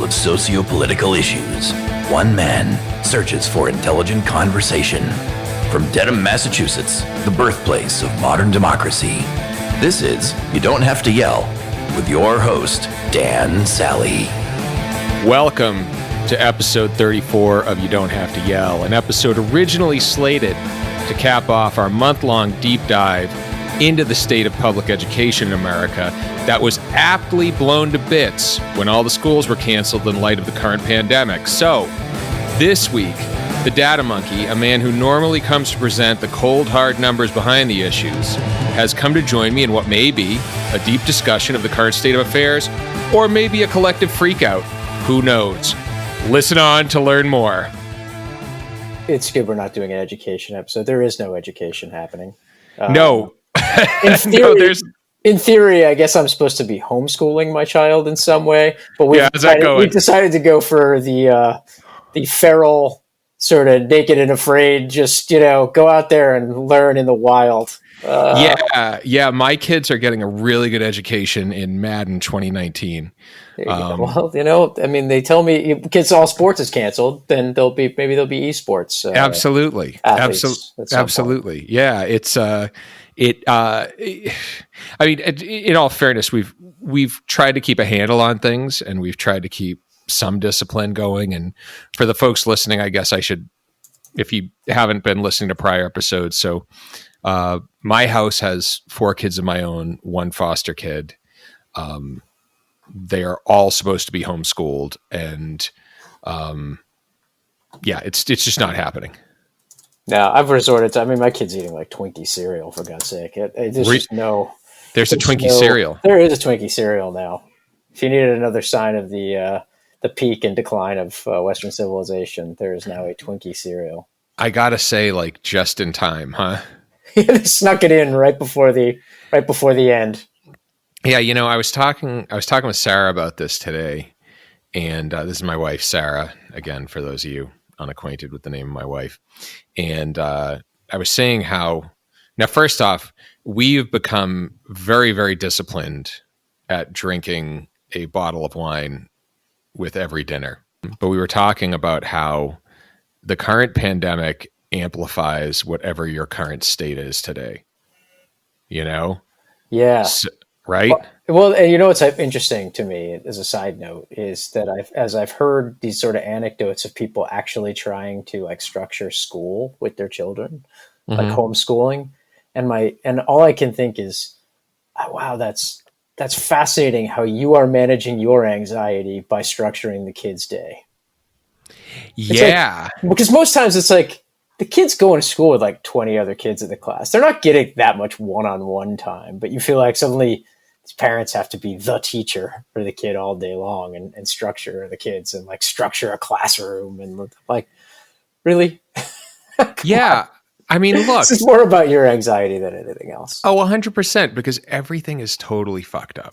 of socio-political issues, one man searches for intelligent conversation. From Dedham, Massachusetts, the birthplace of modern democracy, this is You Don't Have to Yell, with your host, Dan Sally. Welcome to episode 34 of You Don't Have to Yell, an episode originally slated to cap off our month-long deep dive into the state of public education in America that was aptly blown to bits when all the schools were canceled in light of the current pandemic. So, this week, the Data Monkey, a man who normally comes to present the cold, hard numbers behind the issues, has come to join me in what may be a deep discussion of the current state of affairs, or maybe a collective freakout. Who knows? Listen on to learn more. It's good we're not doing an education episode. There is no education happening. No. In theory, in theory, I guess I'm supposed to be homeschooling my child in some way. But we decided to go for the feral, sort of naked and afraid, just, go out there and learn in the wild. Yeah. My kids are getting a really good education in Madden 2019. Well, they tell me kids all sports is canceled, then there'll be esports. Absolutely. Absolutely. Yeah. It's, in all fairness, we've tried to keep a handle on things, and we've tried to keep some discipline going. And for the folks listening, I guess I should, if you haven't been listening to prior episodes. So, my house has 4 kids of my own, 1 foster kid. They are all supposed to be homeschooled, and it's just not happening. No, I've resorted to. My kid's eating like Twinkie cereal, for God's sake. There's a Twinkie cereal. There is a Twinkie cereal now. If you needed another sign of the peak and decline of Western civilization, there is now a Twinkie cereal. I gotta say, like, just in time, huh? They snuck it in right before the end. Yeah, I was talking with Sarah about this today, and this is my wife, Sarah, again, for those of you unacquainted with the name of my wife. And I was saying how, now, first off, we've become very, very disciplined at drinking a bottle of wine with every dinner. But we were talking about how the current pandemic amplifies whatever your current state is today. Yeah. Right? Well, and what's interesting to me as a side note is that I've heard these sort of anecdotes of people actually trying to structure school with their children, like homeschooling, and all I can think is, oh, wow, that's fascinating how you are managing your anxiety by structuring the kid's day. Yeah, because most times it's like the kid's going to school with like 20 other kids in the class. They're not getting that much one-on-one time, but you feel like suddenly parents have to be the teacher for the kid all day long and structure the kids and structure a classroom and really? Yeah. Look, this is more about your anxiety than anything else. Oh, 100%, because everything is totally fucked up.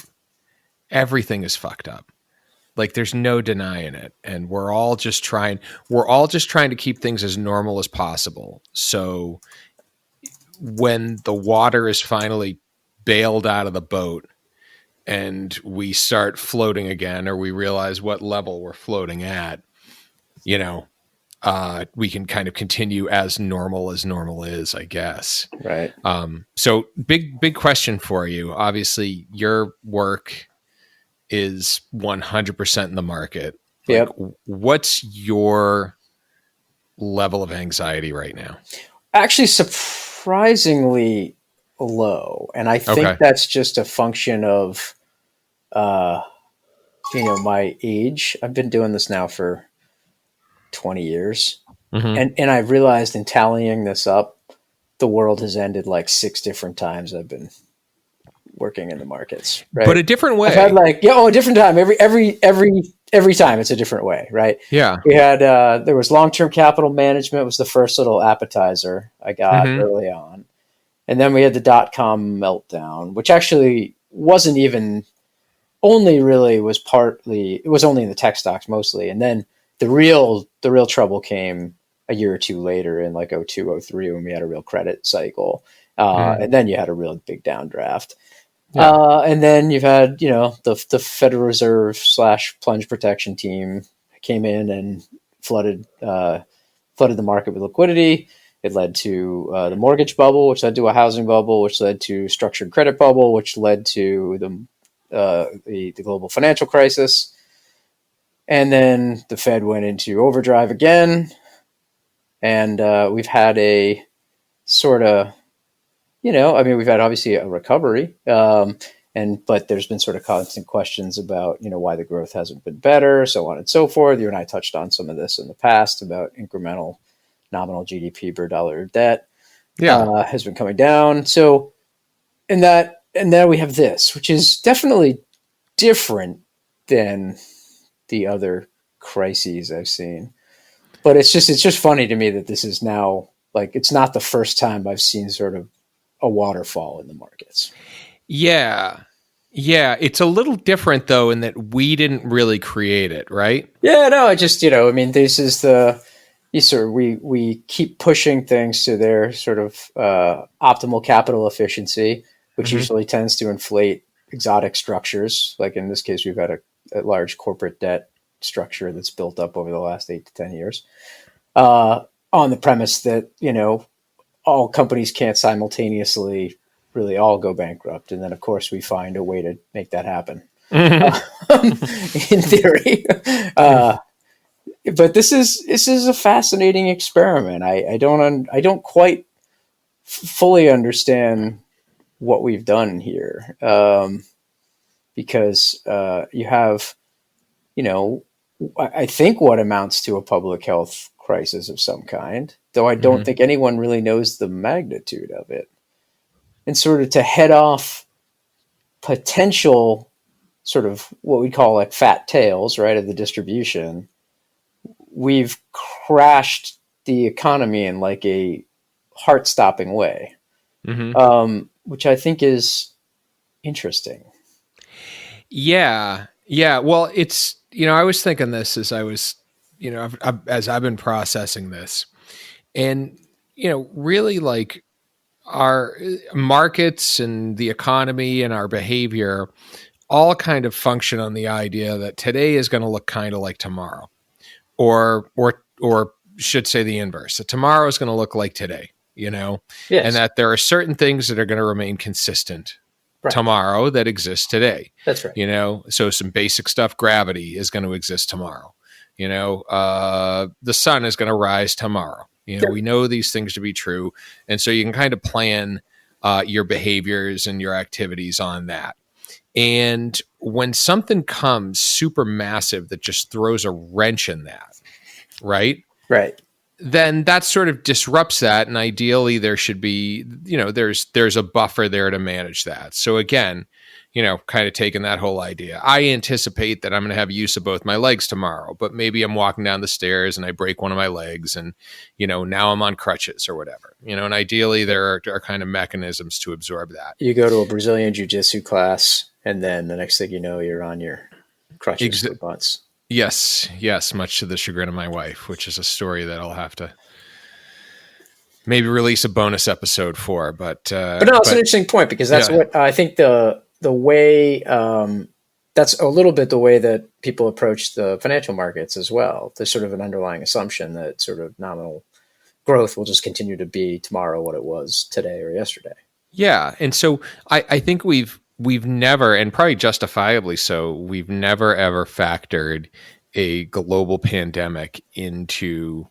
Everything is fucked up. Like, there's no denying it. And we're all just trying to keep things as normal as possible. So when the water is finally bailed out of the boat, and we start floating again, or we realize what level we're floating at, we can kind of continue as normal is, I guess. Right. So big question for you. Obviously, your work is 100% in the market. Yep. What's your level of anxiety right now? Actually, surprisingly low, and I think that's just a function of my age. I've been doing this now for 20 years, and I realized in tallying this up, the world has ended like 6 different times I've been working in the markets, right? But a different way. I've had a different time every time. It's a different way, right? Yeah. We had there was long-term capital management was the first little appetizer I got early on. And then we had the .com meltdown, which actually wasn't even only really was partly, it was only in the tech stocks mostly. And then the real trouble came a year or two later in 02, 03 when we had a real credit cycle. And then you had a real big downdraft. And then you've had, the Federal Reserve / plunge protection team came in and flooded the market with liquidity. It led to the mortgage bubble, which led to a housing bubble, which led to structured credit bubble, which led to the global financial crisis. And then the Fed went into overdrive again. And we've had a sort of, we've had obviously a recovery. But there's been sort of constant questions about, why the growth hasn't been better, so on and so forth. You and I touched on some of this in the past about incremental nominal GDP per dollar of debt has been coming down. So, and then we have this, which is definitely different than the other crises I've seen. But it's just funny to me that this is now, like, it's not the first time I've seen sort of a waterfall in the markets. Yeah. Yeah. It's a little different, though, in that we didn't really create it, right? Yeah, no, I just, this is we keep pushing things to their sort of optimal capital efficiency, which usually tends to inflate exotic structures. Like in this case, we've got a large corporate debt structure that's built up over the last 8 to 10 years on the premise that, all companies can't simultaneously really all go bankrupt. And then, of course, we find a way to make that happen in theory. But this is a fascinating experiment. I don't quite fully understand what we've done here because you have, I think what amounts to a public health crisis of some kind, though I don't think anyone really knows the magnitude of it. And sort of to head off potential sort of what we call like fat tails, right, of the distribution, we've crashed the economy in like a heart-stopping way, which I think is interesting. Yeah. Yeah. Well, it's, I was thinking this as I was, as I've been processing this, and, really like our markets and the economy and our behavior all kind of function on the idea that today is going to look kind of like tomorrow, or should say the inverse, that tomorrow is going to look like today, Yes. and that there are certain things that are going to remain consistent tomorrow that exist today. That's right. So some basic stuff, gravity is going to exist tomorrow. The sun is going to rise tomorrow. We know these things to be true. And so you can kind of plan your behaviors and your activities on that. And when something comes super massive that just throws a wrench in that, right? Right. Then that sort of disrupts that. And ideally there should be, there's a buffer there to manage that. So again, kind of taking that whole idea, I anticipate that I'm going to have use of both my legs tomorrow, but maybe I'm walking down the stairs and I break one of my legs and, now I'm on crutches or whatever, and ideally there are kind of mechanisms to absorb that. You go to a Brazilian jiu-jitsu class and then the next thing you know, you're on your crutches for months. Yes, much to the chagrin of my wife, which is a story that I'll have to maybe release a bonus episode for. But no, it's an interesting point because that's what I think the way that's a little bit the way that people approach the financial markets as well. There's sort of an underlying assumption that sort of nominal growth will just continue to be tomorrow what it was today or yesterday. Yeah, and so I think we've never, and probably justifiably so, we've never ever factored a global pandemic into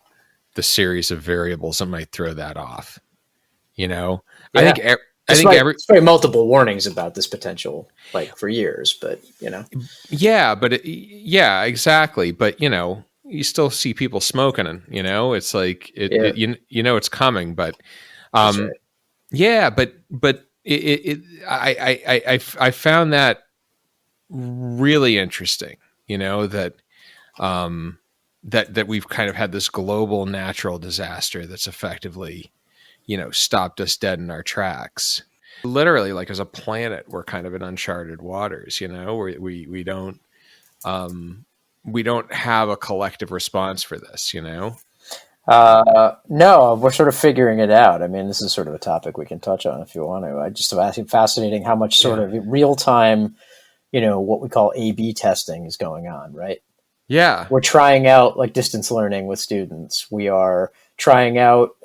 the series of variables that might throw that off. Yeah. I think there's multiple warnings about this potential, like for years, but Yeah, but exactly. But you still see people smoking, and it's like it's coming. But right. Yeah, but I found that really interesting. That that we've kind of had this global natural disaster that's effectively, stopped us dead in our tracks. Literally, like as a planet, we're kind of in uncharted waters. We don't have a collective response for this. No, we're sort of figuring it out. I mean, this is sort of a topic we can touch on if you want to. I just find it fascinating how much sort of real time, what we call A/B testing is going on, right? Yeah. We're trying out like distance learning with students. We are trying out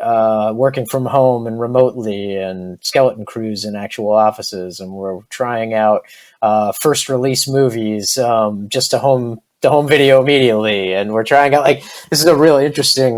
working from home and remotely, and skeleton crews in actual offices, and we're trying out first release movies just to home video immediately, and we're trying out like this is a really interesting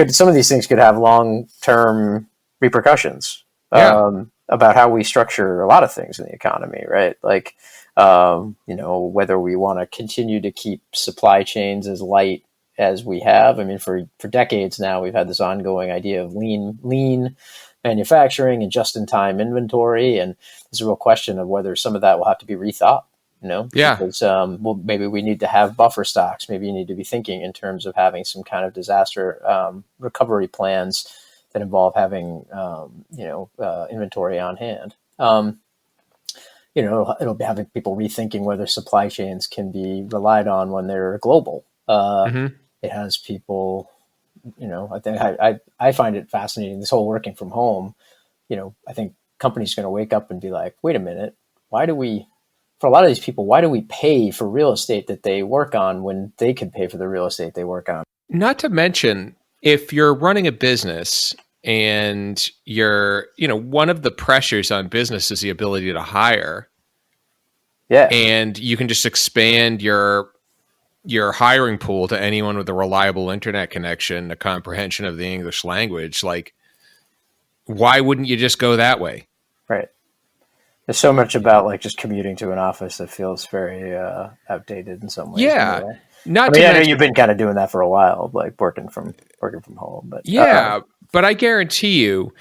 some of these things could have long term repercussions about how we structure a lot of things in the economy, right? Like whether we want to continue to keep supply chains as light as we have. I mean, for decades now, we've had this ongoing idea of lean manufacturing and just-in-time inventory, and there's a real question of whether some of that will have to be rethought. Because maybe we need to have buffer stocks. Maybe you need to be thinking in terms of having some kind of disaster recovery plans that involve having inventory on hand. It'll be having people rethinking whether supply chains can be relied on when they're global. It has people, I think I find it fascinating, this whole working from home. I think companies are going to wake up and be like, wait a minute, for a lot of these people, why do we pay for real estate that they work on when they can pay for the real estate they work on? Not to mention, if you're running a business and you're, one of the pressures on business is the ability to hire. Yeah. And you can just expand your hiring pool to anyone with a reliable internet connection, a comprehension of the English language. Like, why wouldn't you just go that way? Right. There's so much about like just commuting to an office that feels very outdated in some ways. Yeah. Anyway. I know you've been kind of doing that for a while, like working from home, but but I guarantee you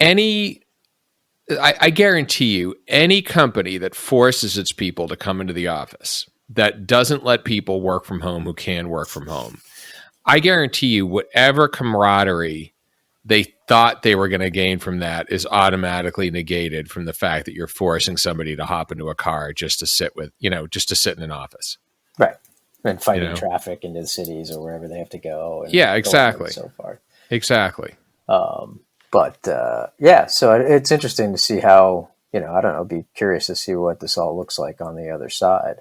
I guarantee you any company that forces its people to come into the office, that doesn't let people work from home who can work from home, I guarantee you whatever camaraderie they thought they were going to gain from that is automatically negated from the fact that you're forcing somebody to hop into a car just to sit in an office. Right. And fighting traffic into the cities or wherever they have to go. And exactly. So far. Exactly. So it's interesting to see how, I don't know, be curious to see what this all looks like on the other side.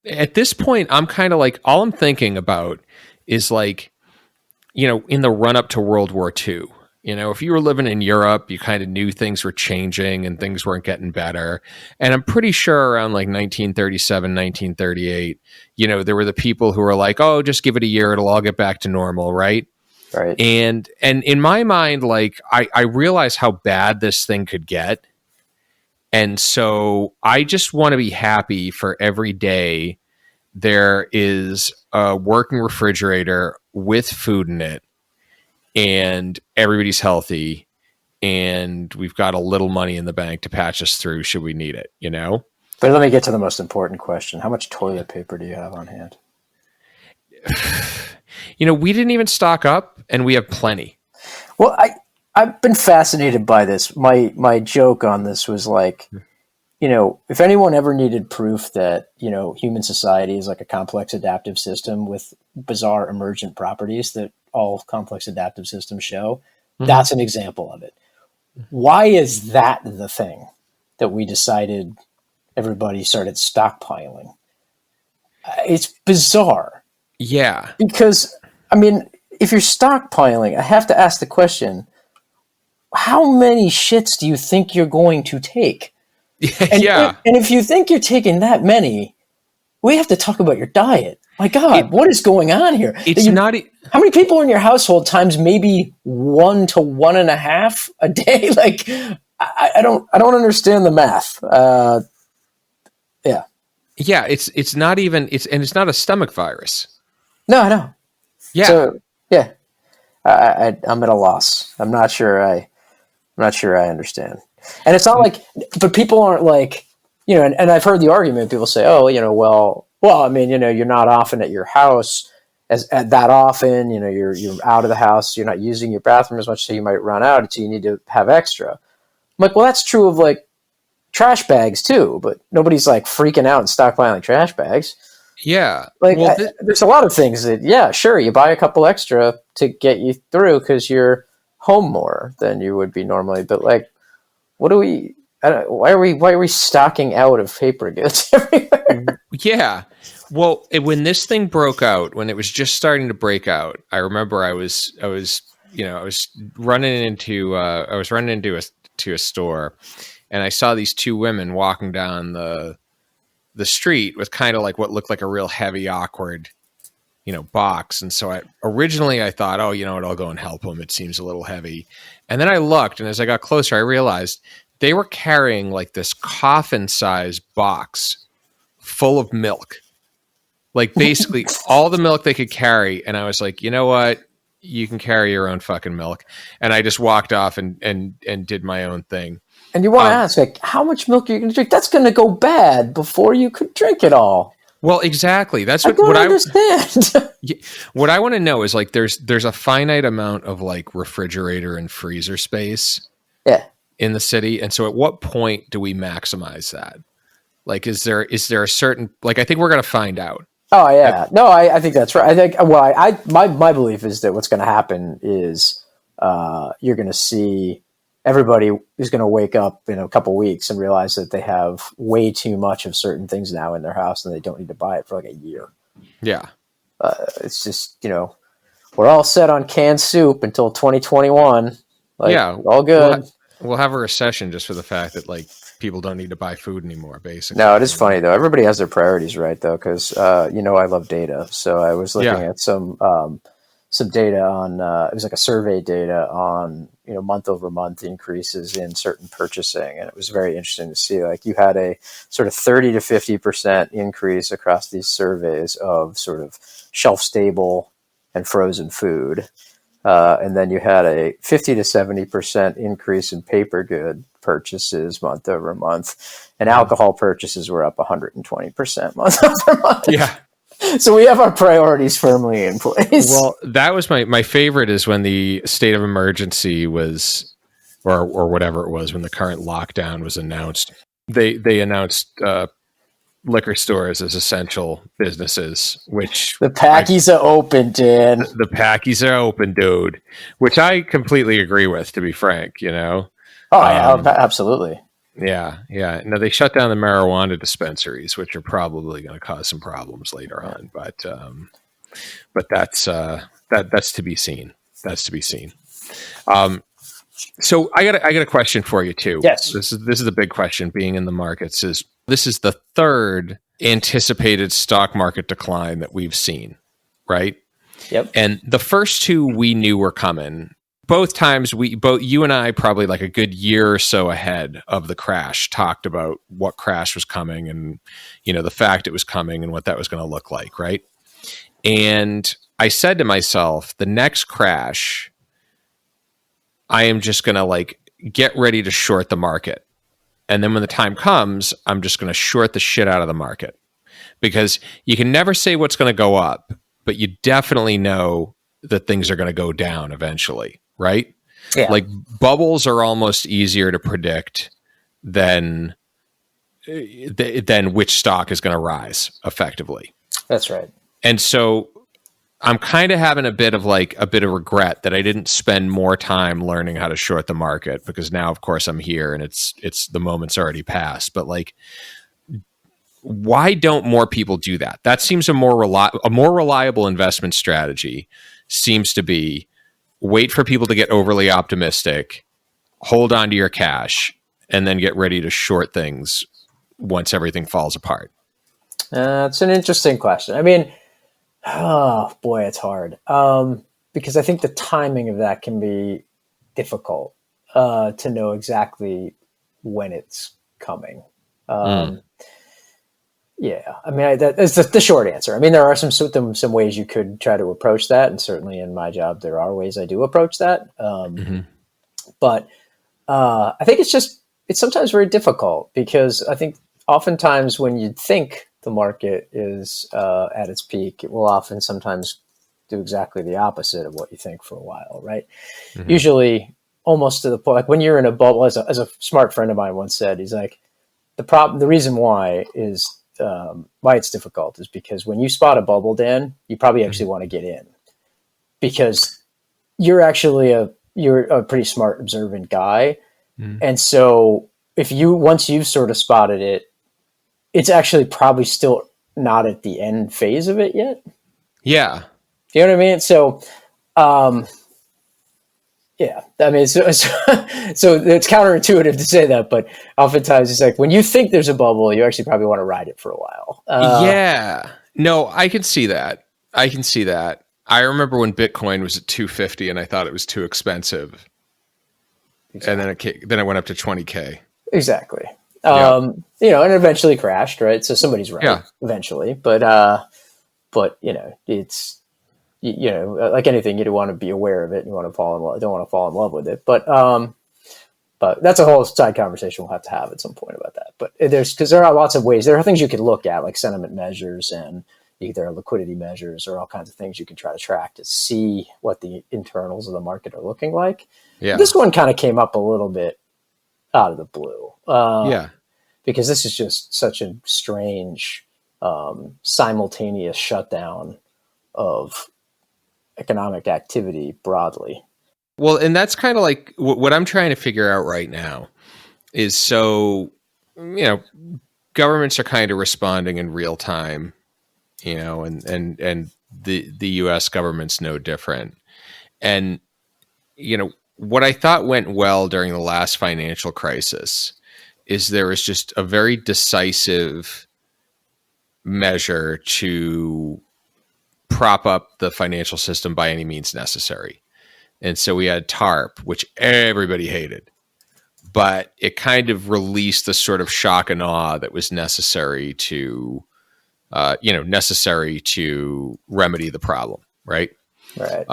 At this point, I'm kind of like, all I'm thinking about is like, in the run up to World War II, if you were living in Europe, you kind of knew things were changing and things weren't getting better. And I'm pretty sure around like 1937, 1938, there were the people who were like, oh, just give it a year. It'll all get back to normal. Right. Right. And in my mind, like I realize how bad this thing could get. And so I just want to be happy for every day there is a working refrigerator with food in it and everybody's healthy and we've got a little money in the bank to patch us through should we need it, But let me get to the most important question. How much toilet paper do you have on hand? We didn't even stock up and we have plenty. Well, I've been fascinated by this. My joke on this was like, if anyone ever needed proof that, human society is like a complex adaptive system with bizarre emergent properties that all complex adaptive systems show, that's an example of it. Why is that the thing that we decided everybody started stockpiling? It's bizarre. Yeah. Because, I mean, if you're stockpiling, I have to ask the question, how many shits do you think you're going to take? And if you think you're taking that many, we have to talk about your diet. My God, what is going on here? How many people in your household times maybe 1 to 1.5 a day? Like, I don't understand the math. Yeah, it's not even it's not a stomach virus. No, I know. Yeah. So yeah, I'm at a loss. I'm not sure I understand. And it's not like, but people aren't like, and I've heard the argument. People say, oh, well, I mean, you're not often at your house that often. You're out of the house. You're not using your bathroom as much, so you might run out. So you need to have extra. I'm like, well, that's true of like trash bags too, but nobody's like freaking out and stockpiling trash bags. Yeah. Like, Well, there's a lot of things that, yeah, sure, you buy a couple extra to get you through because you're home more than you would be normally. But like, what do we? Why are we stocking out of paper goods everywhere? yeah. Well, when this thing broke out, when it was just starting to break out, I remember I was running into to a store, and I saw these two women walking down the street with kind of like what looked like a real heavy, awkward, box. And so originally I thought, oh, I'll go and help them. It seems a little heavy. And then I looked, and as I got closer, I realized they were carrying like this coffin-sized box full of milk, like basically all the milk they could carry. And I was like, you know what? You can carry your own fucking milk. And I just walked off and did my own thing. And you want to ask, like, how much milk are you going to drink? That's going to go bad before you could drink it all. Well, exactly. That's what I understand. What I want to know is like, there's a finite amount of like refrigerator and freezer space, in the city, and so at what point do we maximize that? Like, is there a certain, like, I think we're going to find out. Oh yeah, no, I think that's right. I think my belief is that what's going to happen is you're going to see everybody is going to wake up in a couple weeks and realize that they have way too much of certain things now in their house and they don't need to buy it for like a year. Yeah. It's just, we're all set on canned soup until 2021. Like, yeah. All good. We'll have a recession just for the fact that like people don't need to buy food anymore, basically. No, it is funny though. Everybody has their priorities right though. Cause, I love data. So I was looking at some data on, it was like a survey data on, month over month increases in certain purchasing. And it was very interesting to see, like, you had a sort of 30 to 50% increase across these surveys of sort of shelf stable and frozen food. And then you had a 50 to 70% increase in paper good purchases month over month, and alcohol purchases were up 120% month over month. Yeah. So we have our priorities firmly in place. Well, that was my favorite is when the state of emergency was, or whatever it was, when the current lockdown was announced. They announced liquor stores as essential businesses, which the Packies are open, Dan. The Packies are open, dude. Which I completely agree with, to be frank. Oh yeah, absolutely. Yeah. No, they shut down the marijuana dispensaries, which are probably going to cause some problems later on. But that's to be seen. That's to be seen. So I got a question for you too. Yes, this is the big question. Being in the markets this is the third anticipated stock market decline that we've seen, right? Yep. And the first two we knew were coming. Both times you and I, probably like a good year or so ahead of the crash, talked about what crash was coming and, the fact it was coming and what that was going to look like. Right. And I said to myself, the next crash, I am just going to like get ready to short the market. And then when the time comes, I'm just going to short the shit out of the market, because you can never say what's going to go up, but you definitely know that things are going to go down eventually. Right? Yeah. Like bubbles are almost easier to predict than which stock is going to rise effectively. That's right. And so I'm kind of having a bit of regret that I didn't spend more time learning how to short the market, because now, of course, I'm here and it's the moment's already passed. But like, why don't more people do that? That seems a more reliable investment strategy. Seems to be wait for people to get overly optimistic, hold on to your cash, and then get ready to short things once everything falls apart. It's an interesting question. I mean, oh boy, it's hard. Because I think the timing of that can be difficult to know exactly when it's coming. Yeah, I mean, that's the short answer. I mean, there are some ways you could try to approach that, and certainly in my job, there are ways I do approach that. But I think it's sometimes very difficult, because I think oftentimes when you think the market is at its peak, it will often sometimes do exactly the opposite of what you think for a while, right? Mm-hmm. Usually, almost to the point, like when you're in a bubble. As a smart friend of mine once said, he's like, the reason why is why it's difficult is because when you spot a bubble, Dan, you probably actually want to get in because you're actually you're a pretty smart, observant guy. And so once you've sort of spotted it, it's actually probably still not at the end phase of it yet. Yeah. You know what I mean? So, yeah, I mean, so it's counterintuitive to say that, but oftentimes it's like when you think there's a bubble, you actually probably want to ride it for a while. Yeah. No, I can see that. I remember when Bitcoin was at 250 and I thought it was too expensive. Exactly. And then it went up to 20K. Exactly. And it eventually crashed, right? So somebody's right eventually, but it's, like anything, you don't want to be aware of it. You want to don't want to fall in love with it. But that's a whole side conversation we'll have to have at some point about that. But because there are lots of ways. There are things you can look at, like sentiment measures, and there are liquidity measures, or all kinds of things you can try to track to see what the internals of the market are looking like. Yeah. This one kind of came up a little bit out of the blue. Because this is just such a strange simultaneous shutdown of economic activity broadly. Well, and that's kind of like what I'm trying to figure out right now is, so, governments are kind of responding in real time, and the US government's no different. And, what I thought went well during the last financial crisis is there was just a very decisive measure to prop up the financial system by any means necessary. And so we had TARP, which everybody hated, but it kind of released the sort of shock and awe that was necessary to remedy the problem. Right. Right.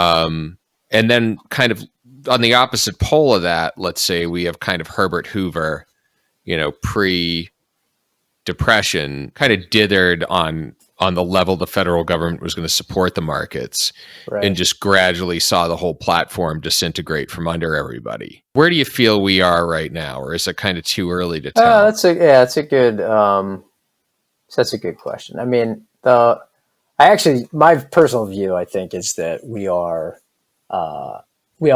And then kind of on the opposite pole of that, let's say we have kind of Herbert Hoover, pre-depression, kind of dithered on the level the federal government was going to support the markets, and just gradually saw the whole platform disintegrate from under everybody. Where do you feel we are right now, or is it kind of too early to tell? That's a good question. I mean, my personal view, I think, is that we all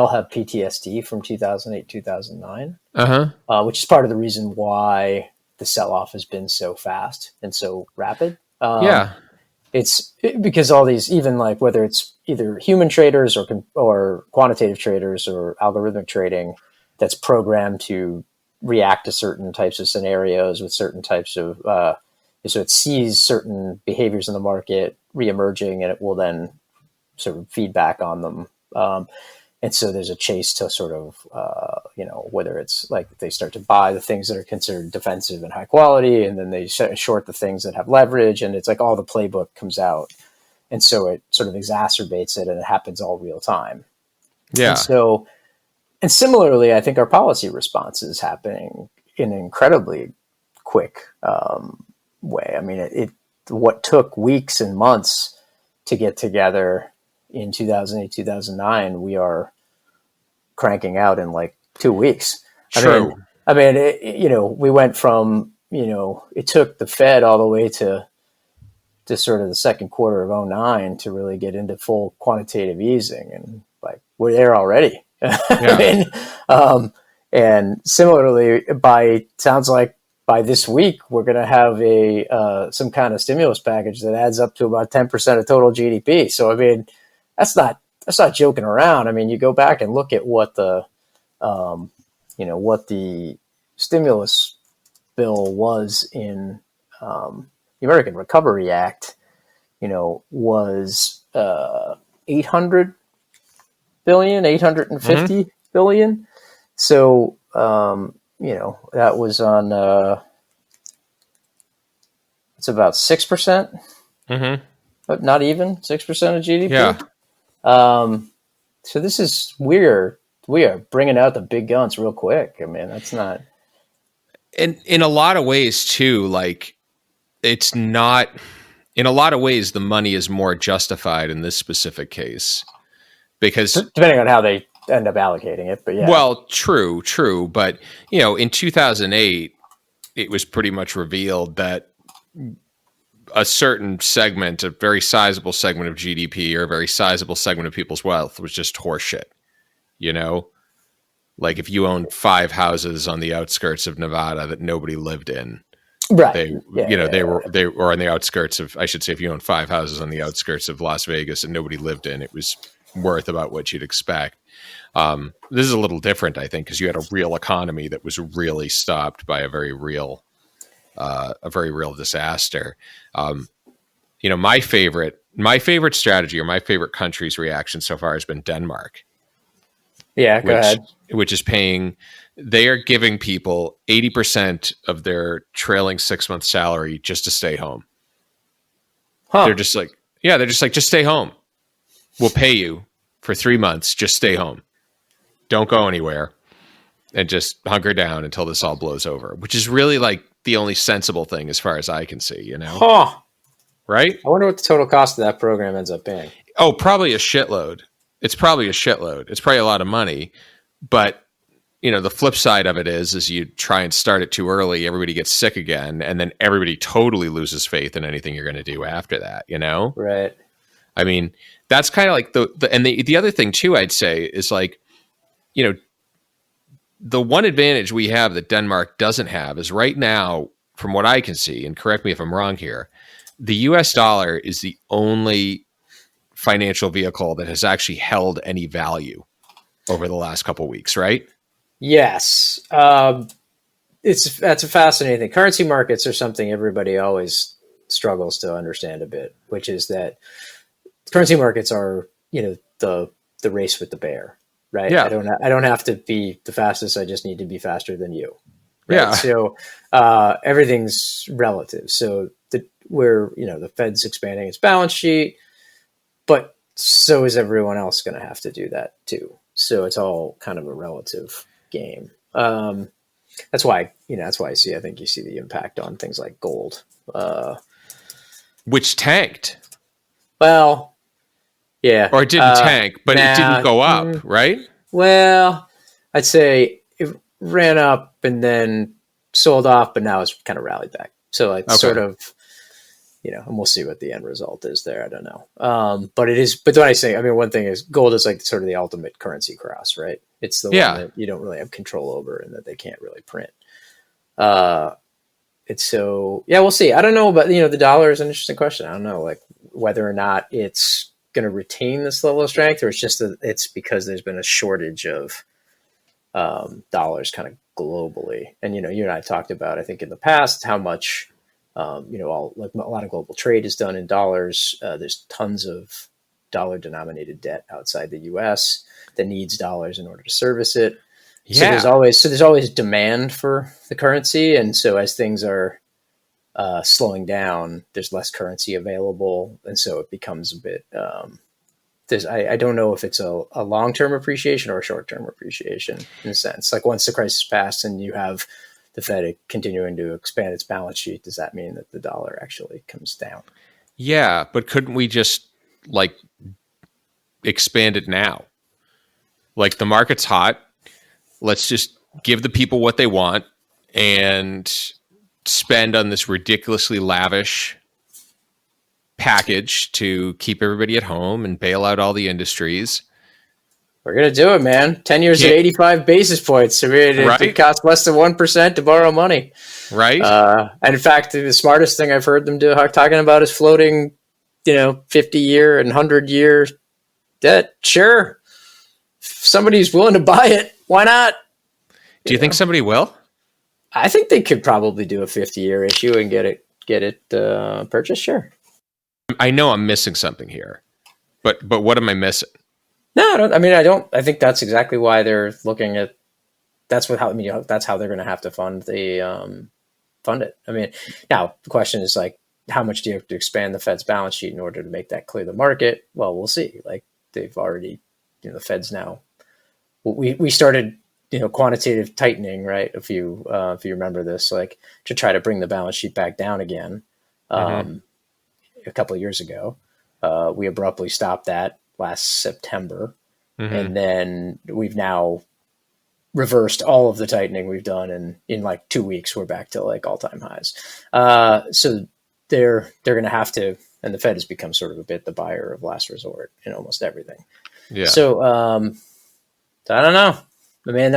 have PTSD from 2008, 2009, which is part of the reason why the sell-off has been so fast and so rapid. It's because all these, even like whether it's either human traders or quantitative traders or algorithmic trading, that's programmed to react to certain types of scenarios with certain types of, so it sees certain behaviors in the market reemerging, and it will then sort of feedback on them. And so there's a chase to sort of, whether it's like they start to buy the things that are considered defensive and high quality, and then they short the things that have leverage, and it's like all the playbook comes out. And so it sort of exacerbates it, and it happens all real time. Yeah. And similarly, I think our policy response is happening in an incredibly quick way. I mean, what took weeks and months to get together in 2008, 2009, we are cranking out in like 2 weeks. True. I mean, we went from, it took the Fed all the way to sort of the second quarter of 2009 to really get into full quantitative easing. And like, we're there already. Yeah. And similarly, sounds like by this week, we're going to have some kind of stimulus package that adds up to about 10% of total GDP. So, I mean, that's not joking around. I mean, you go back and look at what the stimulus bill was in the American Recovery Act, was 850 billion. So, that was on, it's about 6%, but not even 6% of GDP. Yeah. So this is we are bringing out the big guns real quick. I mean, that's not. And in a lot of ways too, like it's not, in a lot of ways, the money is more justified in this specific case because depending on how they end up allocating it, but yeah. Well, true. But, in 2008, it was pretty much revealed that a certain segment, a very sizable segment of GDP or a very sizable segment of people's wealth was just horseshit. You know, like if you owned 5 houses on the outskirts of Nevada that nobody lived in, right? They were on the outskirts of, I should say, if you owned 5 houses on the outskirts of Las Vegas and nobody lived in, it was worth about what you'd expect. This is a little different, I think, because you had a real economy that was really stopped by a very real disaster. My favorite strategy or my favorite country's reaction so far has been Denmark. Yeah, go ahead. Which is paying, they are giving people 80% of their trailing 6-month salary just to stay home. Huh. They're just like, just stay home. We'll pay you for 3 months. Just stay home. Don't go anywhere and just hunker down until this all blows over, which is really like the only sensible thing as far as I can see, Huh. Right? I wonder what the total cost of that program ends up being. Oh, probably a shitload. It's probably a lot of money, but the flip side of it is you try and start it too early, everybody gets sick again, and then everybody totally loses faith in anything you're going to do after that, Right. I mean, that's kind of like the other thing too, I'd say is like, the one advantage we have that Denmark doesn't have is right now, from what I can see, and correct me if I'm wrong here, the US dollar is the only financial vehicle that has actually held any value over the last couple of weeks, right? Yes. That's a fascinating thing. Currency markets are something everybody always struggles to understand a bit, which is that currency markets are, the race with the bear, right? Yeah. I don't have to be the fastest. I just need to be faster than you. Right? Yeah. So, everything's relative. So the Fed's expanding its balance sheet, but so is everyone else going to have to do that too. So it's all kind of a relative game. That's why I think you see the impact on things like gold, which tanked. Well, yeah, or it didn't tank, but it didn't go up, right? Well, I'd say it ran up and then sold off, but now it's kind of rallied back. So it's sort of, and we'll see what the end result is there. I don't know. But when I say, one thing is gold is like sort of the ultimate currency cross, right? It's the one that you don't really have control over and that they can't really print. We'll see. I don't know, but the dollar is an interesting question. I don't know, like whether or not it's going to retain this level of strength, or it's just it's because there's been a shortage of dollars kind of globally. And you and I talked about, I think in the past, how much a lot of global trade is done in dollars. There's tons of dollar denominated debt outside the US that needs dollars in order to service it. Yeah. So there's always demand for the currency. And so as things are slowing down, there's less currency available. And so it becomes a bit, I don't know if it's a long-term appreciation or a short-term appreciation in a sense. Like once the crisis passed and you have the Fed continuing to expand its balance sheet, does that mean that the dollar actually comes down? Yeah, but couldn't we just expand it now? Like the market's hot. Let's just give the people what they want and spend on this ridiculously lavish package to keep everybody at home and bail out all the industries. We're going to do it, man. 10 years at 85 basis points. It costs less than 1% to borrow money. Right. And in fact, the smartest thing I've heard them talking about is floating, 50-year and 100-year debt. Sure. If somebody's willing to buy it, why not? Do you think somebody will? I think they could probably do a 50-year issue and get it purchased. Sure. I know I'm missing something here, but what am I missing? No, I don't. I think that's exactly why they're looking at. That's how they're going to have to fund it. Now the question is like, how much do you have to expand the Fed's balance sheet in order to make that clear the market? Well, we'll see. Like they've already, the Fed's now. We started, quantitative tightening, right? If you remember this, like to try to bring the balance sheet back down again, a couple of years ago, we abruptly stopped that last September. And then we've now reversed all of the tightening we've done. And in like 2 weeks, we're back to like all-time highs. So they're going to have to, and the Fed has become sort of a bit the buyer of last resort in almost everything. Yeah. So I don't know. I mean,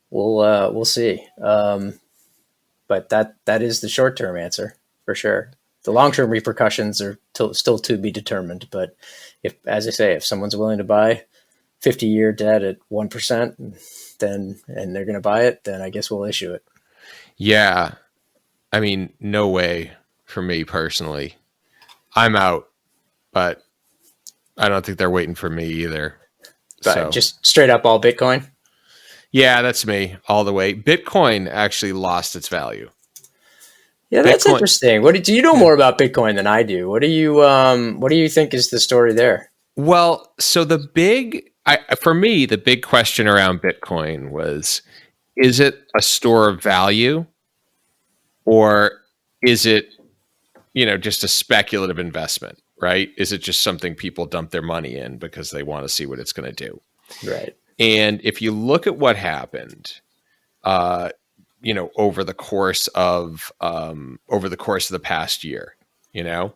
we'll see. But that is the short term answer for sure. The long term repercussions are still to be determined. But if, as I say, if someone's willing to buy 50-year debt at 1%, then and they're going to buy it, then I guess we'll issue it. Yeah. I mean, no way for me personally. I'm out, but I don't think they're waiting for me either. But So just straight up all Bitcoin. yeah, that's me all the way. Bitcoin actually lost its value. Yeah, that's Bitcoin- interesting. Do you know more about Bitcoin than I do? What do you think is the story there? Well, so for me, the big question around Bitcoin was, is it a store of value or is it, just a speculative investment, right? Is it just something people dump their money in because they want to see what it's going to do? Right. And if you look at what happened, over the course of the past year, it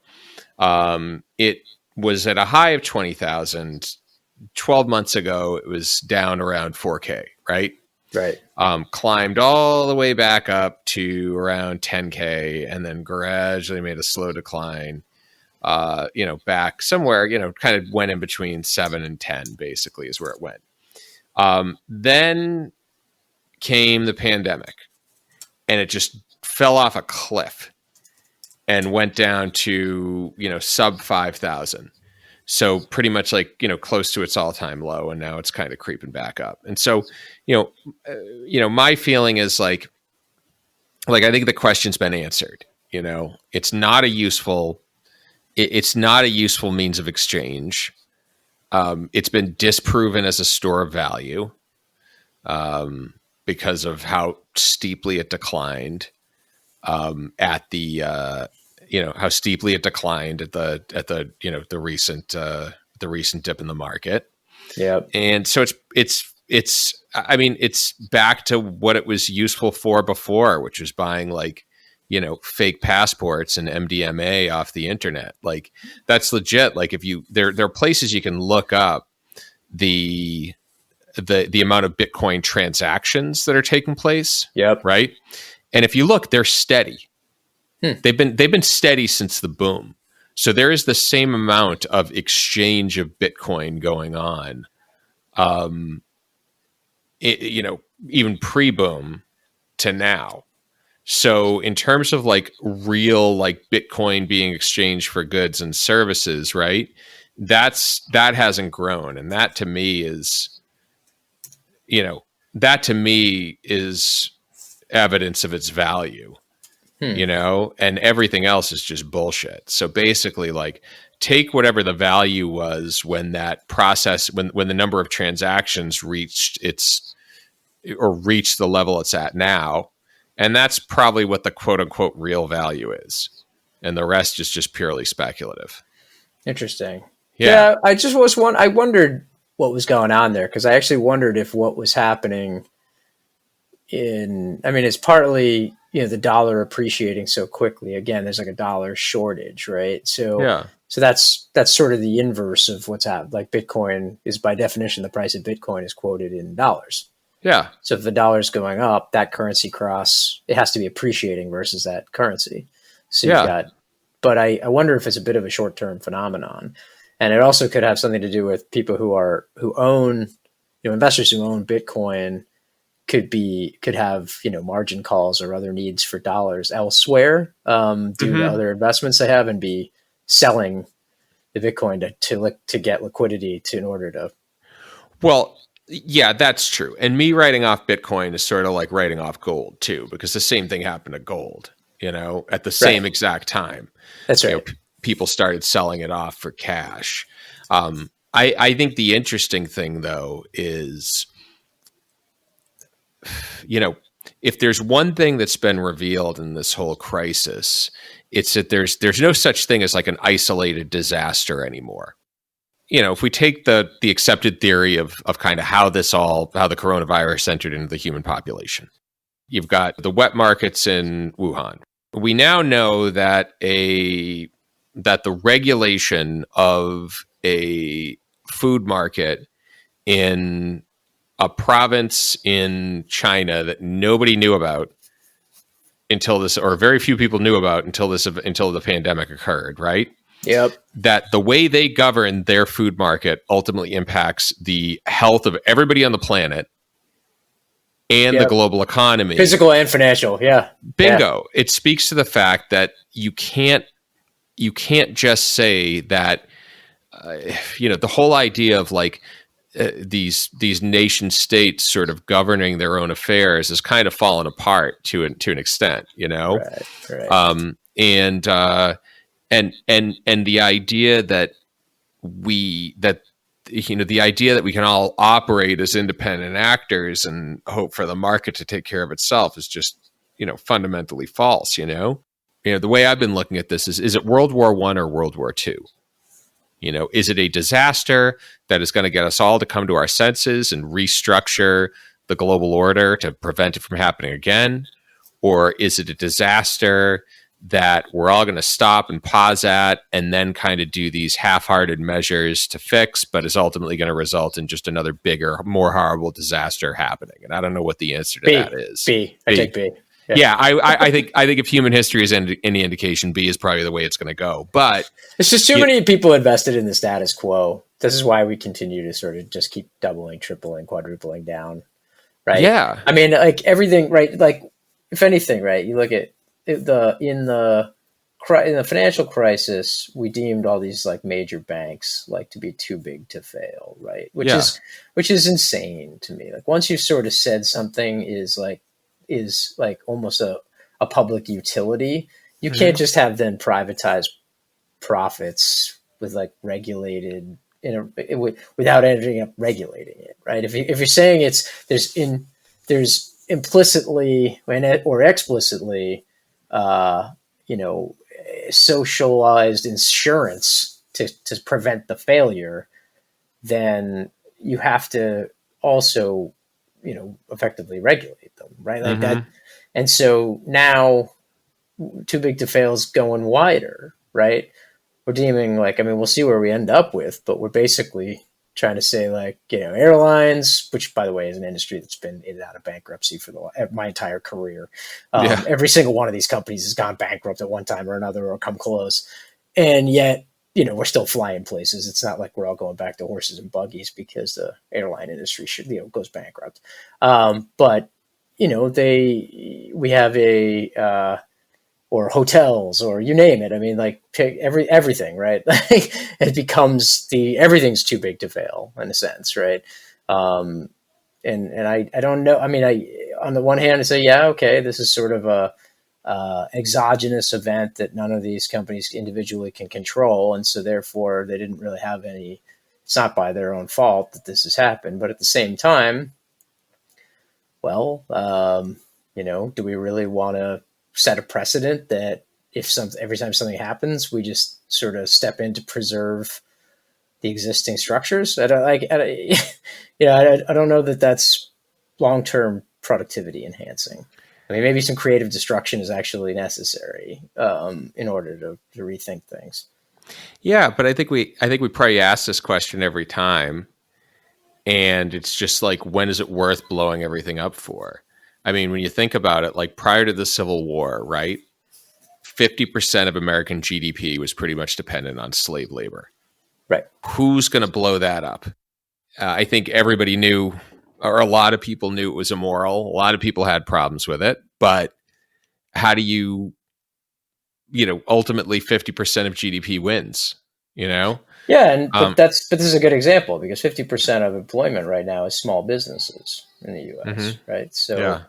was at a high of 20,000. 12 months ago, it was down around 4K, right? Right. Climbed all the way back up to around 10K and then gradually made a slow decline, back somewhere, kind of went in between 7 and 10 basically is where it went. Then came the pandemic and it just fell off a cliff and went down to, sub 5,000. So pretty much like, close to its all-time low. And now it's kind of creeping back up. And so, my feeling is like, I think the question's been answered, it's not a useful means of exchange. It's been disproven as a store of value, because of how steeply it declined, at the recent dip in the market. Yeah. And so it's back to what it was useful for before, which was buying fake passports and MDMA off the internet. Like that's legit. Like if there are places you can look up the amount of Bitcoin transactions that are taking place. Yep. Right. And if you look, they're steady. They've been steady since the boom. So there is the same amount of exchange of Bitcoin going on, even pre-boom to now. So in terms of real Bitcoin being exchanged for goods and services, right? That hasn't grown, and that to me is evidence of its value. And everything else is just bullshit. So basically take whatever the value was when that process, when the number of transactions reached the level it's at now. And that's probably what the quote unquote real value is. And the rest is just purely speculative. Interesting. Yeah. I wondered what was going on there. Cause I actually wondered if what was happening it's partly, the dollar appreciating so quickly. Again, there's a dollar shortage, right? So, Yeah. So that's sort of the inverse of what's happened. Bitcoin is by definition, the price of Bitcoin is quoted in dollars. Yeah. So if the dollar is going up, that currency it has to be appreciating versus that currency. So but I wonder if it's a bit of a short-term phenomenon. And it also could have something to do with people who own, investors who own Bitcoin could have margin calls or other needs for dollars elsewhere due to other investments they have, and be selling the Bitcoin to get liquidity in order to. Well, yeah, that's true. And me writing off Bitcoin is sort of like writing off gold too, because the same thing happened to gold. At the same exact time. That's right. People started selling it off for cash. I think the interesting thing though is, if there's one thing that's been revealed in this whole crisis, it's that there's no such thing as an isolated disaster anymore. If we take the accepted theory of kind of how the coronavirus entered into the human population, you've got the wet markets in Wuhan, we now know that the regulation of a food market in a province in China that nobody knew about until this, or very few people knew about until the pandemic occurred, right? Yep. That the way they govern their food market ultimately impacts the health of everybody on the planet and the global economy. Physical and financial. Yeah. Bingo. Yeah. It speaks to the fact that you can't just say that, the whole idea of like these nation states sort of governing their own affairs has kind of fallen apart to an extent, Right. And the idea that the idea that we can all operate as independent actors and hope for the market to take care of itself is just, fundamentally false. The way I've been looking at this is it World War I or World War II? Is it a disaster that is going to get us all to come to our senses and restructure the global order to prevent it from happening again? Or is it a disaster that we're all going to stop and pause at and then kind of do these half-hearted measures to fix, but is ultimately going to result in just another bigger, more horrible disaster happening? And I don't know what the answer to that is. B. I take B. Yeah, I think if human history is any indication, B is probably the way it's going to go. But it's just too many people invested in the status quo. This is why we continue to sort of just keep doubling, tripling, quadrupling down, right? Yeah. I mean, like everything, right? Like if anything, right? You look at in the financial crisis, we deemed all these like major banks like to be too big to fail, right? Which is insane to me. Like once you've sort of said something is like almost a public utility, you can't just have then privatized profits with like regulated without ending up regulating it, right? If you're saying there's implicitly or explicitly socialized insurance to prevent the failure, then you have to also effectively regulate them, right? Like that. And so now too big to fail is going wider, right? We're deeming like, I mean, we'll see where we end up with, but we're basically trying to say like, airlines, which by the way is an industry that's been in and out of bankruptcy for my entire career. Every single one of these companies has gone bankrupt at one time or another or come close. And yet, we're still flying places. It's not like we're all going back to horses and buggies because the airline industry goes bankrupt. But we have or hotels or you name it. I mean, like pick everything, right? It becomes everything's too big to fail in a sense, right? And I don't know. I mean, on the one hand, I say, yeah, okay, this is sort of a exogenous event that none of these companies individually can control, and so therefore they didn't really have any. It's not by their own fault that this has happened, but at the same time, well, do we really want to set a precedent that every time something happens, we just sort of step in to preserve the existing structures? I don't know that that's long-term productivity enhancing. I mean, maybe some creative destruction is actually necessary in order to rethink things. Yeah, but I think we probably ask this question every time, and it's just like, when is it worth blowing everything up for? I mean, when you think about it, like prior to the Civil War, right? 50% of American GDP was pretty much dependent on slave labor. Right. Who's going to blow that up? I think everybody knew, or a lot of people knew it was immoral. A lot of people had problems with it, but how do ultimately 50% of GDP wins, Yeah. But this is a good example because 50% of employment right now is small businesses in the US, right? So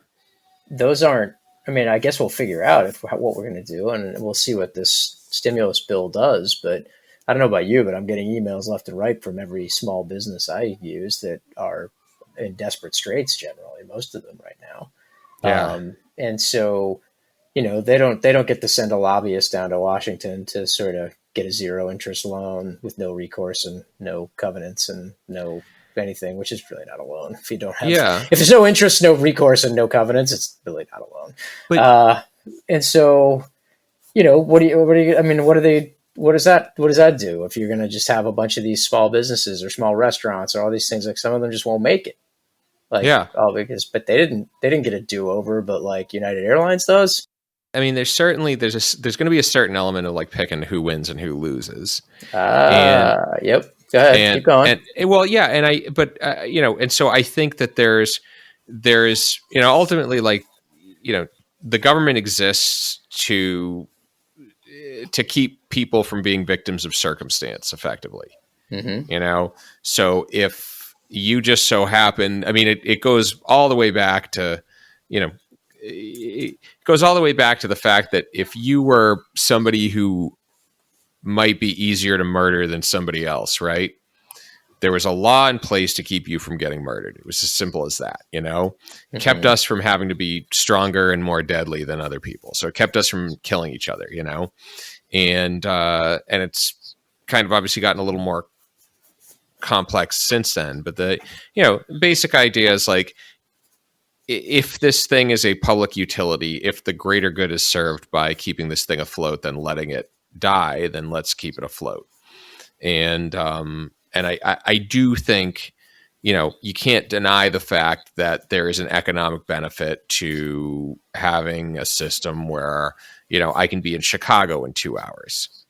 those aren't, I mean, I guess we'll figure out what we're going to do and we'll see what this stimulus bill does, but I don't know about you, but I'm getting emails left and right from every small business I use that are in desperate straits generally, most of them right now. Yeah. And so, they don't get to send a lobbyist down to Washington to sort of get a zero interest loan with no recourse and no covenants and no anything, which is really not a loan. If you don't have, if there's no interest, no recourse and no covenants, it's really not a loan. And so, I mean, what does that do if you're going to just have a bunch of these small businesses or small restaurants or all these things? Like some of them just won't make it. Like, Yeah. But they didn't get a do over, but like United Airlines does. I mean, there's going to be a certain element of like picking who wins and who loses. Yep. Go ahead. Keep going. And so I think that there's, ultimately, like, the government exists to keep people from being victims of circumstance effectively. Mm-hmm. So if you just so happen, I mean, it goes all the way back to, it goes all the way back to the fact that if you were somebody who might be easier to murder than somebody else, right? There was a law in place to keep you from getting murdered. It was as simple as that, It kept us from having to be stronger and more deadly than other people. So it kept us from killing each other, and it's kind of obviously gotten a little more complex since then. But the, basic idea is like, if this thing is a public utility, if the greater good is served by keeping this thing afloat than letting it die, then let's keep it afloat. And I do think, you can't deny the fact that there is an economic benefit to having a system where, I can be in Chicago in 2 hours,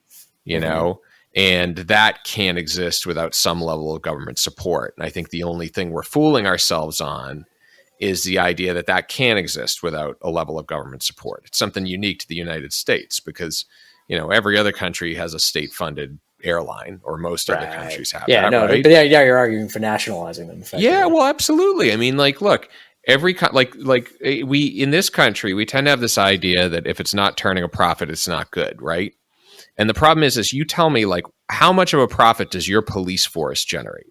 and that can't exist without some level of government support. And I think the only thing we're fooling ourselves on is the idea that can exist without a level of government support. It's something unique to the United States because, every other country has a state-funded airline, or most other countries have. Yeah, that, right? But yeah, you're arguing for nationalizing them. Yeah, well, absolutely. I mean, like, look, we in this country, we tend to have this idea that if it's not turning a profit, it's not good, right? And the problem is you tell me, like, how much of a profit does your police force generate?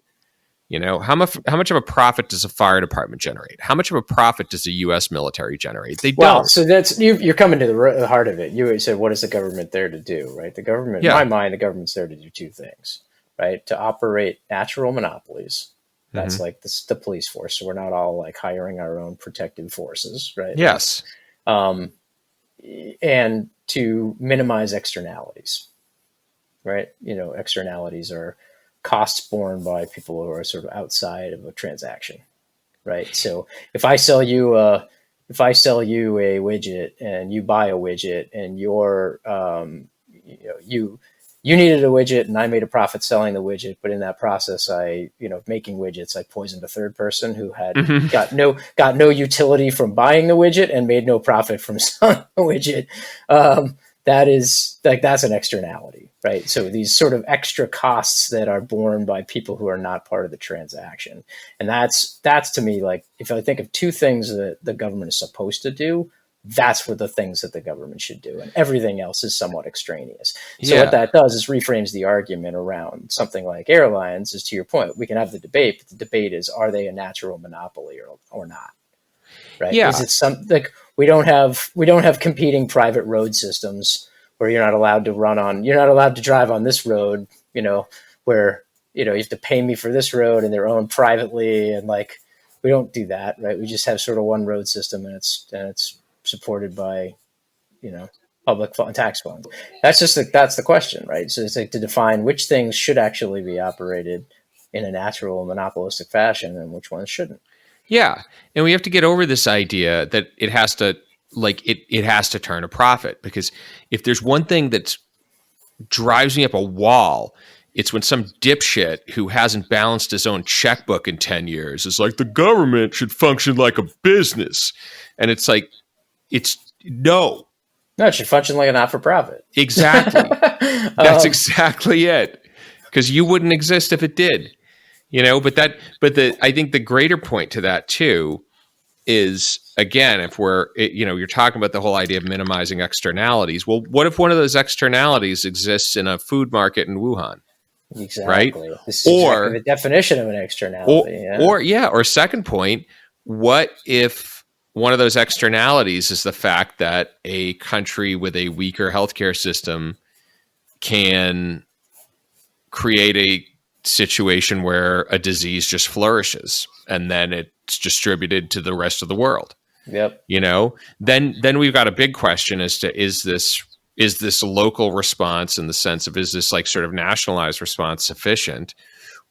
How much of a profit does a fire department generate? How much of a profit does the U.S. military generate? They don't. So that's you're coming to the heart of it. You said, what is the government there to do, right? The government, in my mind, the government's there to do two things, right? To operate natural monopolies. That's like the police force. So we're not all like hiring our own protective forces, right? Yes. And to minimize externalities, right? Externalities are costs borne by people who are sort of outside of a transaction, right? So if I sell you a widget and you buy a widget and you needed a widget and I made a profit selling the widget, but in that process, making widgets, I poisoned a third person who had got no utility from buying the widget and made no profit from selling the widget. That's an externality, right? So these sort of extra costs that are borne by people who are not part of the transaction. And that's to me, like, if I think of two things that the government is supposed to do, that's what the things that the government should do. And everything else is somewhat extraneous. So what that does is reframes the argument around something like airlines. Is, to your point, we can have the debate, but the debate is, are they a natural monopoly or not? Right? Yeah. Is it we don't have competing private road systems where you're not allowed to drive on this road, where, you have to pay me for this road and they're owned privately. And like, we don't do that, right? We just have sort of one road system and it's supported by, public tax funds. That's the question, right? So it's like to define which things should actually be operated in a natural monopolistic fashion and which ones shouldn't. Yeah. And we have to get over this idea that it has to it has to turn a profit, because if there's one thing that drives me up a wall, it's when some dipshit who hasn't balanced his own checkbook in 10 years is like, the government should function like a business. And it's like, no, it should function like a not-for-profit. Exactly. That's exactly it. Because you wouldn't exist if it did. I think the greater point to that too is, again, if you're talking about the whole idea of minimizing externalities. Well, what if one of those externalities exists in a food market in Wuhan? Exactly. Right? This is exactly the definition of an externality. Or second point, what if one of those externalities is the fact that a country with a weaker healthcare system can create a situation where a disease just flourishes and then it's distributed to the rest of the world. Yep. Then we've got a big question as to, is this is this local response in the sense of, is this like sort of nationalized response sufficient?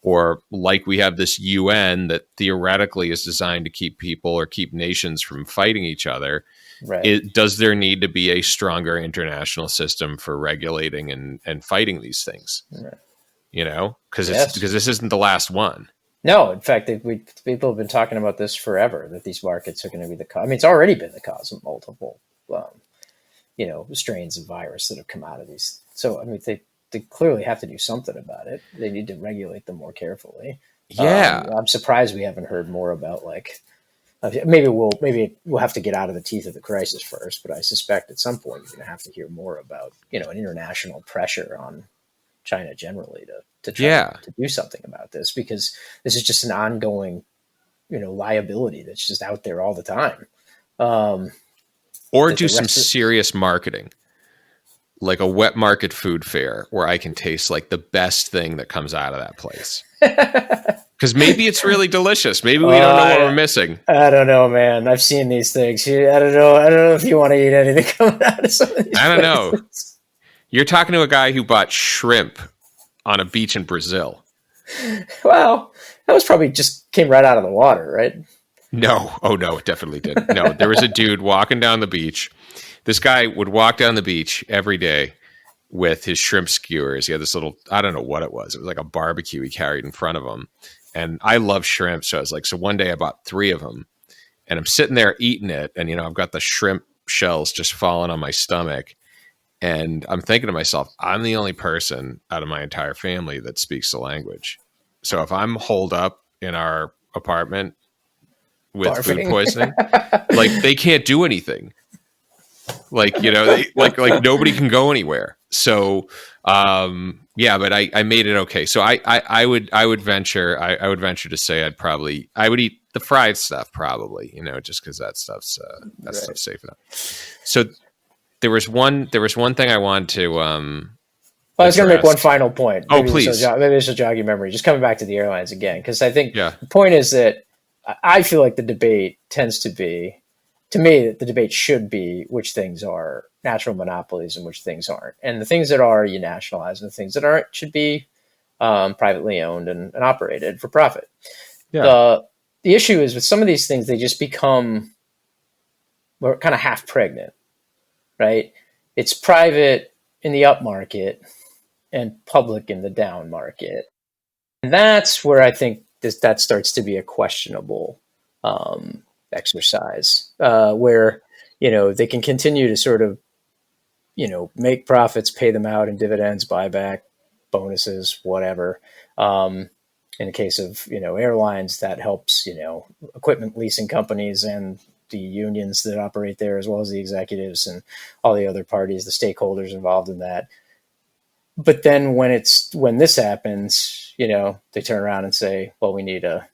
Or like we have this UN that theoretically is designed to keep people or keep nations from fighting each other. Right. Does there need to be a stronger international system for regulating and fighting these things? Right. You know, because Yes. this isn't the last one. No, in fact, people have been talking about this forever, that these markets are going to be the cause. I mean, it's already been the cause of multiple, strains of virus that have come out of these. So, I mean, they clearly have to do something about it. They need to regulate them more carefully. Yeah. I'm surprised we haven't heard more about maybe we'll have to get out of the teeth of the crisis first, but I suspect at some point you're going to have to hear more about, an international pressure on China generally to try to do something about this, because this is just an ongoing, liability that's just out there all the time. Or do some serious marketing, like a wet market food fair where I can taste like the best thing that comes out of that place. Because maybe it's really delicious. Maybe we don't know what we're missing. I don't know, man. I've seen these things. I don't know if you want to eat anything coming out of some of these I don't know. places. You're talking to a guy who bought shrimp on a beach in Brazil. Well, that was probably just came right out of the water, right? No. Oh, no, it definitely didn't. No, there was a dude walking down the beach. This guy would walk down the beach every day with his shrimp skewers. He had this little, I don't know what it was. It was like a barbecue he carried in front of him. And I love shrimp. So I was like, so one day I bought 3 of them and I'm sitting there eating it. And, I've got the shrimp shells just falling on my stomach. And I'm thinking to myself, I'm the only person out of my entire family that speaks the language. So if I'm holed up in our apartment with Barfing. food poisoning, like they can't do anything. Like, like nobody can go anywhere. So, but I made it okay. So I would venture to say I would eat the fried stuff probably, just because that stuff's safe enough. So there was one thing I wanted to, I was going to make one final point. Maybe please. Maybe this will jog your memory. Just coming back to the airlines again, because I think the point is that I feel like the debate tends to be, to me, the debate should be which things are natural monopolies and which things aren't. And the things that are, you nationalize, and the things that aren't should be privately owned and operated for profit. Yeah. The issue is with some of these things, they just become kind of half pregnant, right? It's private in the up market and public in the down market. And that's where I think that starts to be a questionable exercise, where, they can continue to sort of, make profits, pay them out in dividends, buyback, bonuses, whatever. In the case of, airlines, that helps, equipment leasing companies and the unions that operate there, as well as the executives and all the other parties, the stakeholders involved in that. But then when this happens, they turn around and say, well, I need a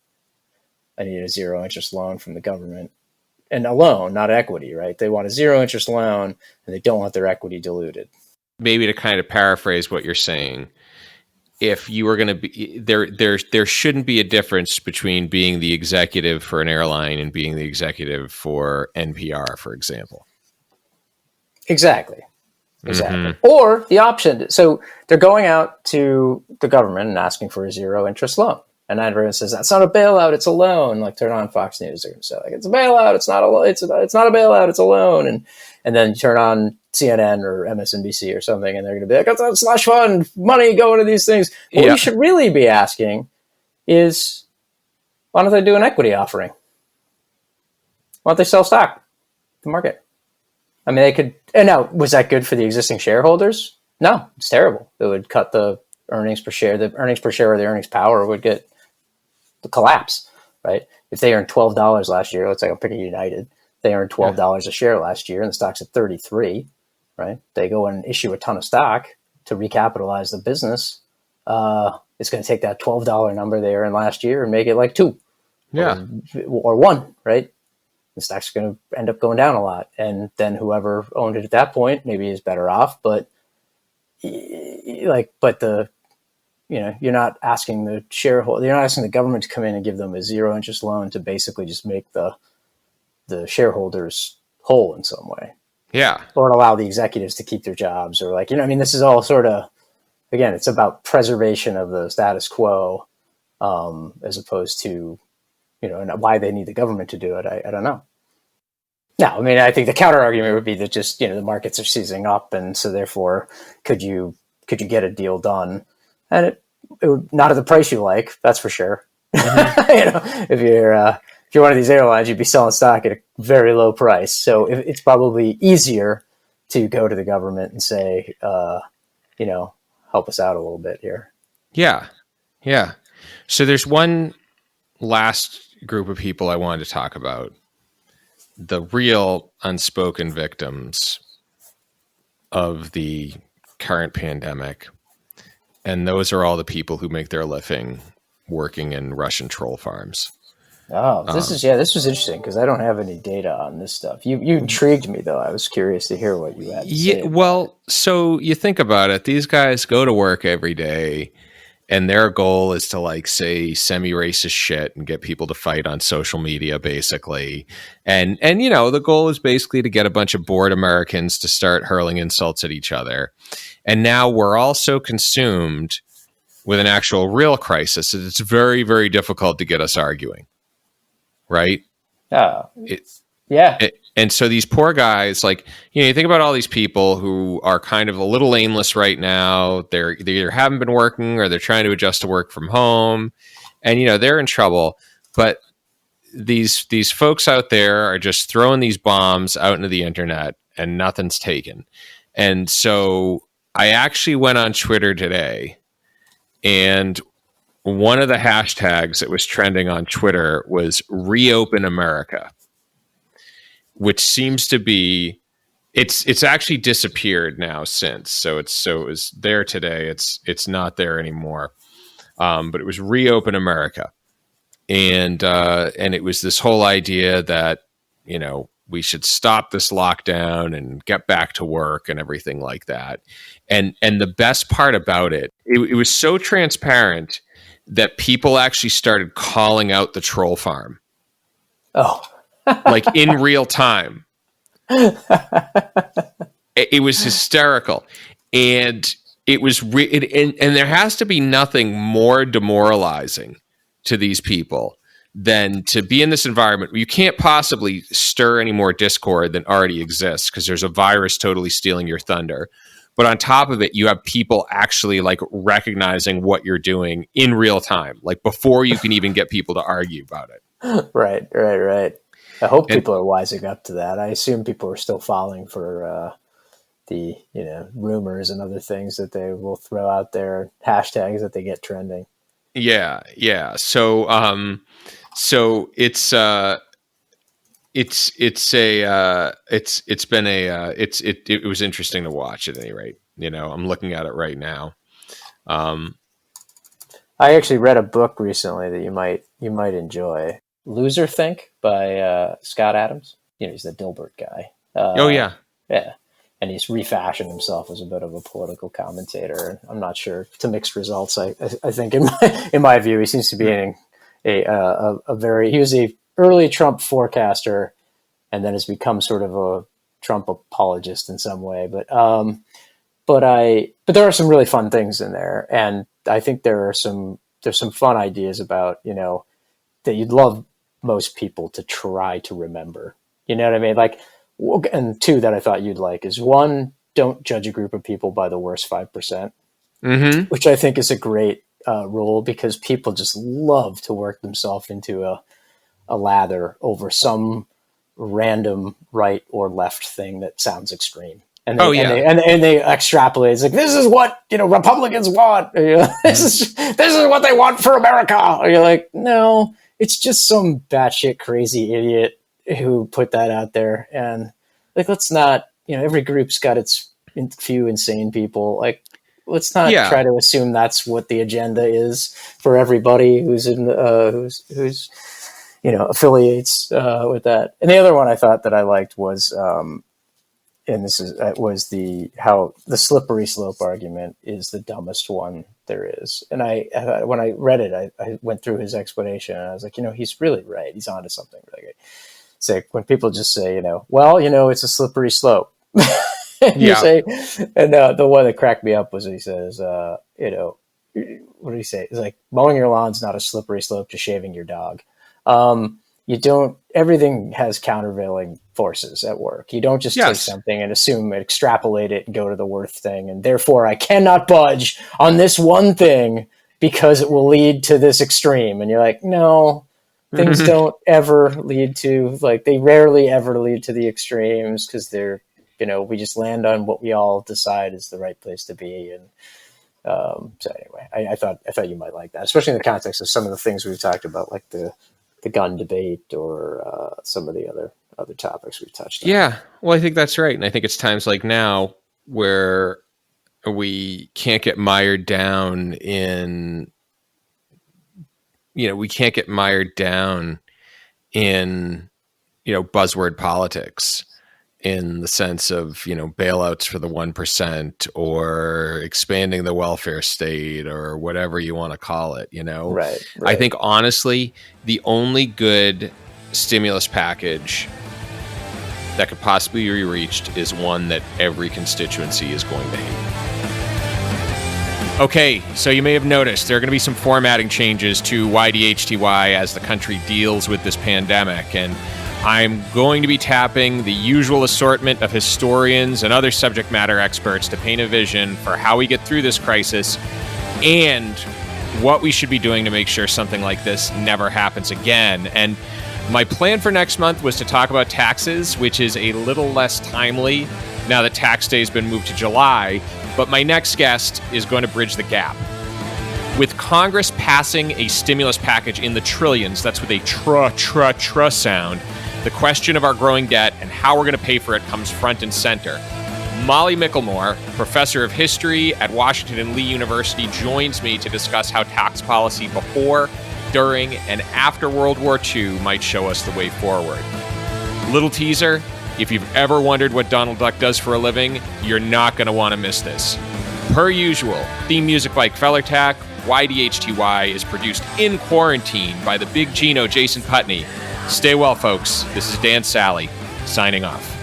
0 interest loan from the government, and a loan, not equity, right? They want a 0 interest loan and they don't want their equity diluted. Maybe to kind of paraphrase what you're saying, if you were going to be there shouldn't be a difference between being the executive for an airline and being the executive for NPR, for example. Exactly. Mm-hmm. Or the option. So they're going out to the government and asking for a 0 interest loan. And everyone says, that's not a bailout, it's a loan. Like, turn on Fox News, they're going to say, like, it's a bailout, it's not a bailout, it's a loan. And then you turn on CNN or MSNBC or something, and they're going to be like, it's a slush fund, money going to these things. What you should really be asking is, why don't they do an equity offering? Why don't they sell stock to the market? I mean, they could. And now, was that good for the existing shareholders? No, it's terrible. It would cut the earnings per share. The earnings per share or the earnings power would get the collapse, right? If they earned $12 last year, let's say I'm picking United, they earned $12 a share last year and the stock's at 33, right? They go and issue a ton of stock to recapitalize the business. It's going to take that $12 number they earned last year and make it like 2 or 1, right? The stock's going to end up going down a lot. And then whoever owned it at that point maybe is better off, but you're not asking the shareholder, you're not asking the government to come in and give them a 0 interest loan to basically just make the shareholders whole in some way. Yeah. or allow the executives to keep their jobs, or like, I mean, this is all sort of, again, it's about preservation of the status quo, as opposed to, and why they need the government to do it. I don't know. No, I mean, I think the counter argument would be that just, the markets are seizing up. And so therefore, could you get a deal done? And it would not at the price you like, that's for sure. Mm-hmm. If you're one of these airlines, you'd be selling stock at a very low price. So it's probably easier to go to the government and say, help us out a little bit here. Yeah. Yeah. So there's one last group of people I wanted to talk about. The real unspoken victims of the current pandemic. And those are all the people who make their living working in Russian troll farms. Oh, this was interesting because I don't have any data on this stuff. You intrigued me though. I was curious to hear what you had to say. Well, so you think about it, these guys go to work every day and their goal is to like say semi-racist shit and get people to fight on social media basically. And the goal is basically to get a bunch of bored Americans to start hurling insults at each other. And now we're all so consumed with an actual real crisis that it's very, very difficult to get us arguing. Right? And so these poor guys, like, you think about all these people who are kind of a little aimless right now. They either haven't been working or they're trying to adjust to work from home, and they're in trouble. But these folks out there are just throwing these bombs out into the internet, and nothing's taken. And so I actually went on Twitter today, and one of the hashtags that was trending on Twitter was Reopen America, which seems to be, it's actually disappeared now since. So it was there today. It's not there anymore. But it was Reopen America. And it was this whole idea that, we should stop this lockdown and get back to work and everything like that. And the best part about it was so transparent that people actually started calling out the troll farm. Oh, like in real time. It was hysterical. And it was, and there has to be nothing more demoralizing to these people than to be in this environment where you can't possibly stir any more discord than already exists because there's a virus totally stealing your thunder. But on top of it, you have people actually like recognizing what you're doing in real time, like before you can even get people to argue about it. Right. I hope people are wising up to that. I assume people are still falling for the rumors and other things that they will throw out there, hashtags that they get trending. Yeah. So it was interesting to watch at any rate. I'm looking at it right now. I actually read a book recently that you might enjoy. Loser Think by Scott Adams. He's the Dilbert guy. Yeah. And he's refashioned himself as a bit of a political commentator. I'm not sure. To mixed results, I think in my view, he seems to be he was a early Trump forecaster, and then has become sort of a Trump apologist in some way. But there are some really fun things in there, and I think there's some fun ideas about that you'd love most people to try to remember. You know what I mean? Like, and two that I thought you'd like is one, don't judge a group of people by the worst 5%, which I think is a great rule because people just love to work themselves into a lather over some random right or left thing that sounds extreme. And they extrapolate. It's like, this is what Republicans want. This is what they want for America. And you're like, no, it's just some batshit crazy idiot who put that out there. And like, let's not. Every group's got its few insane people. Like, let's not try to assume that's what the agenda is for everybody who's who's affiliates with that. And the other one I thought that I liked was. And this was how the slippery slope argument is the dumbest one there is. And when I read it, I went through his explanation and I was like, he's really right. He's onto something. Like, it's like when people just say, it's a slippery slope. And you Yeah. say, and the one that cracked me up was he says, what did he say? It's like mowing your lawn's not a slippery slope to shaving your dog. You don't. Everything has countervailing forces at work. You don't just take Yes. something and assume, extrapolate it, and go to the worst thing, and therefore I cannot budge on this one thing because it will lead to this extreme. And you're like, no, things don't ever lead to, like, they rarely ever lead to the extremes because they're, we just land on what we all decide is the right place to be. And so anyway, I thought you might like that, especially in the context of some of the things we've talked about, like the gun debate or some of the other topics we've touched on. Yeah, well, I think that's right. And I think it's times like now where we can't get mired down in, buzzword politics in the sense of, bailouts for the 1% or expanding the welfare state or whatever you want to call it, Right. I think, honestly, the only good stimulus package that could possibly be reached is one that every constituency is going to hate. Okay, so you may have noticed there are going to be some formatting changes to YDHTY as the country deals with this pandemic, and I'm going to be tapping the usual assortment of historians and other subject matter experts to paint a vision for how we get through this crisis and what we should be doing to make sure something like this never happens again. And my plan for next month was to talk about taxes, which is a little less timely now that tax day has been moved to July, but my next guest is going to bridge the gap. With Congress passing a stimulus package in the trillions, that's with a tra sound, the question of our growing debt and how we're going to pay for it comes front and center. Molly Micklemore, professor of history at Washington and Lee University, joins me to discuss how tax policy before, during, and after World War II might show us the way forward. Little teaser, if you've ever wondered what Donald Duck does for a living, you're not going to want to miss this. Per usual, theme music by Fellertack. YDHTY is produced in quarantine by the Big Gino Jason Putney. Stay well, folks. This is Dan Sally, signing off.